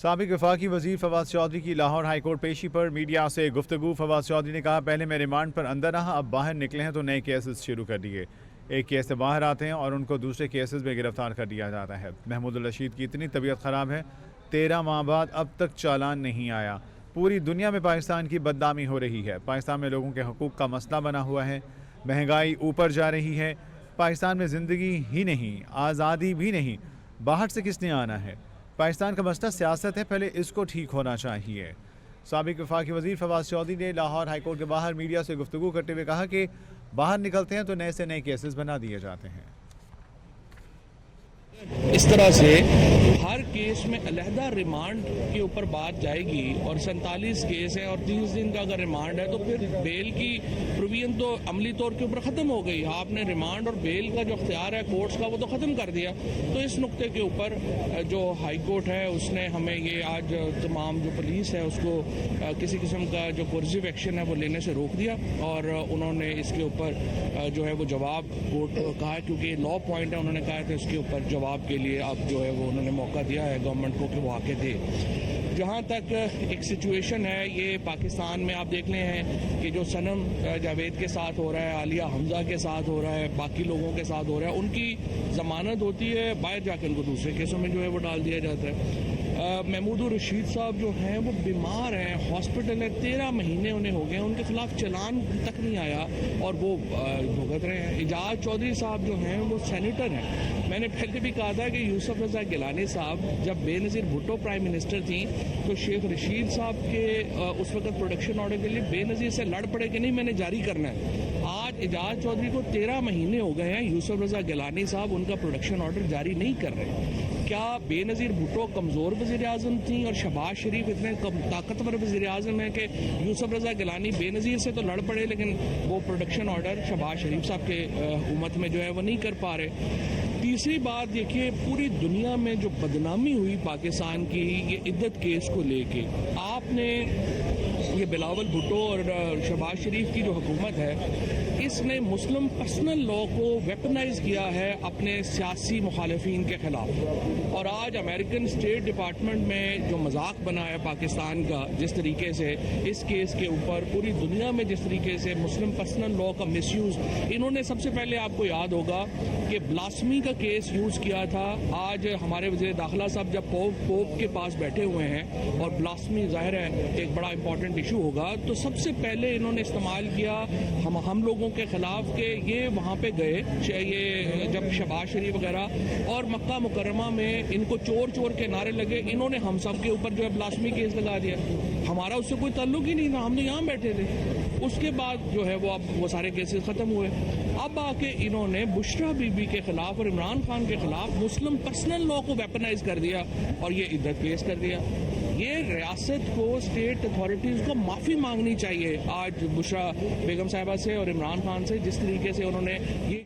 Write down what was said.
سابق وفاقی وزیر فواد چودھری کی لاہور ہائی کورٹ پیشی پر میڈیا سے گفتگو۔ فواد چودھری نے کہا، پہلے میں ریمانڈ پر اندر رہا، اب باہر نکلے ہیں تو نئے کیسز شروع کر دیے۔ ایک کیس سے باہر آتے ہیں اور ان کو دوسرے کیسز میں گرفتار کر دیا جاتا ہے۔ محمود الرشید کی اتنی طبیعت خراب ہے، 13 ماہ بعد اب تک چالان نہیں آیا۔ پوری دنیا میں پاکستان کی بدنامی ہو رہی ہے۔ پاکستان میں لوگوں کے حقوق کا مسئلہ بنا ہوا ہے، مہنگائی اوپر جا رہی ہے۔ پاکستان میں زندگی ہی نہیں، آزادی بھی نہیں، باہر سے کس نے آنا ہے؟ پاکستان کا مسئلہ سیاست ہے، پہلے اس کو ٹھیک ہونا چاہیے۔ سابق وفاقی وزیر فواد چودھری نے لاہور ہائی کورٹ کے باہر میڈیا سے گفتگو کرتے ہوئے کہا کہ باہر نکلتے ہیں تو نئے سے نئے کیسز بنا دیے جاتے ہیں۔ اس طرح سے ہر کیس میں علیحدہ ریمانڈ کے اوپر بات جائے گی، اور 47 کیس ہے اور 30 دن کا اگر ریمانڈ ہے تو پھر بیل کی پروویژن تو عملی طور کے اوپر ختم ہو گئی۔ آپ نے ریمانڈ اور بیل کا جو اختیار ہے کورٹس کا وہ تو ختم کر دیا۔ تو اس نقطے کے اوپر جو ہائی کورٹ ہے اس نے ہمیں یہ آج تمام جو پولیس ہے اس کو کسی قسم کا جو کورسیو ایکشن ہے وہ لینے سے روک دیا، اور انہوں نے اس کے اوپر جو ہے وہ جواب کورٹ کو کہا، کیونکہ یہ لا پوائنٹ ہے، انہوں نے کہا کہ اس کے اوپر جواب کے لیے اب جو ہے وہ انہوں نے موقع دیا ہے گورنمنٹ کو کہ وہ آ کے دے۔ جہاں تک ایک سچویشن ہے یہ پاکستان میں آپ دیکھ لیں ہیں کہ جو صنم جاوید کے ساتھ ہو رہا ہے، عالیہ حمزہ کے ساتھ ہو رہا ہے، باقی لوگوں کے ساتھ ہو رہا ہے، ان کی ضمانت ہوتی ہے، باہر جا کے ان کو دوسرے کیسوں میں جو ہے وہ ڈال دیا جاتا ہے۔ محمود الرشید صاحب جو ہیں وہ بیمار ہیں، ہاسپٹل ہے، 13 مہینے انہیں ہو گئے، ان کے خلاف چلان تک نہیں آیا اور وہ بھگت رہے ہیں۔ اعجاز چودھری صاحب جو ہیں وہ سینیٹر ہیں۔ میں نے پہلے بھی کہا تھا کہ یوسف رضا گیلانی صاحب جب بے نظیر بھٹو پرائم منسٹر تھیں تو شیخ رشید صاحب کے اس وقت پروڈکشن آرڈر کے لیے بے نظیر سے لڑ پڑے کہ نہیں میں نے جاری کرنا ہے۔ آج اعجاز چودھری کو 13 مہینے ہو گئے ہیں، یوسف رضا گیلانی صاحب ان کا پروڈکشن آرڈر جاری نہیں کر رہے۔ کیا بے نظیر بھٹو کمزور وزیر اعظم تھیں اور شہباز شریف اتنے طاقتور وزیر اعظم ہیں کہ یوسف رضا گیلانی بے نظیر سے تو لڑ پڑے لیکن وہ پروڈکشن آرڈر شہباز شریف صاحب کے حکومت میں جو ہے وہ نہیں کر پا رہے۔ تیسری بات دیکھیے، پوری دنیا میں جو بدنامی ہوئی پاکستان کی یہ عدت کیس کو لے کے، آپ نے یہ بلاول بھٹو اور شہباز شریف کی جو حکومت ہے اس نے مسلم پرسنل لا کو ویپنائز کیا ہے اپنے سیاسی مخالفین کے خلاف، اور آج امریکن اسٹیٹ ڈپارٹمنٹ میں جو مذاق بنا ہے پاکستان کا جس طریقے سے اس کیس کے اوپر پوری دنیا میں جس طریقے سے مسلم پرسنل لا کا مس یوز، انہوں نے سب سے پہلے آپ کو یاد ہوگا کہ بلاسمی کا کیس یوز کیا تھا۔ آج ہمارے وزیر داخلہ صاحب جب پوپ کے پاس بیٹھے ہوئے ہیں اور بلاسمی ظاہر ہے ایک بڑا امپورٹنٹ ایشو ہوگا، تو سب سے پہلے انہوں نے استعمال کیا ہم لوگوں کے خلاف کہ یہ وہاں پہ گئے، یہ جب شہباز شریف وغیرہ اور مکہ مکرمہ میں ان کو چور چور کے نعرے لگے، انہوں نے ہم سب کے اوپر جو ہے بلاسمی کیس لگا دیا۔ ہمارا اس سے کوئی تعلق ہی نہیں تھا، ہم نے یہاں بیٹھے تھے۔ اس کے بعد جو ہے وہ اب وہ سارے کیسز ختم ہوئے۔ اب آ کے انہوں نے بشرا بی بی کے خلاف اور عمران خان کے خلاف مسلم پرسنل لا کو ویپنائز کر دیا اور یہ عدت کیس کر دیا۔ یہ ریاست کو، اسٹیٹ اتھارٹیز کو معافی مانگنی چاہیے آج بشرا بیگم صاحبہ سے اور عمران خان سے، جس طریقے سے انہوں نے یہ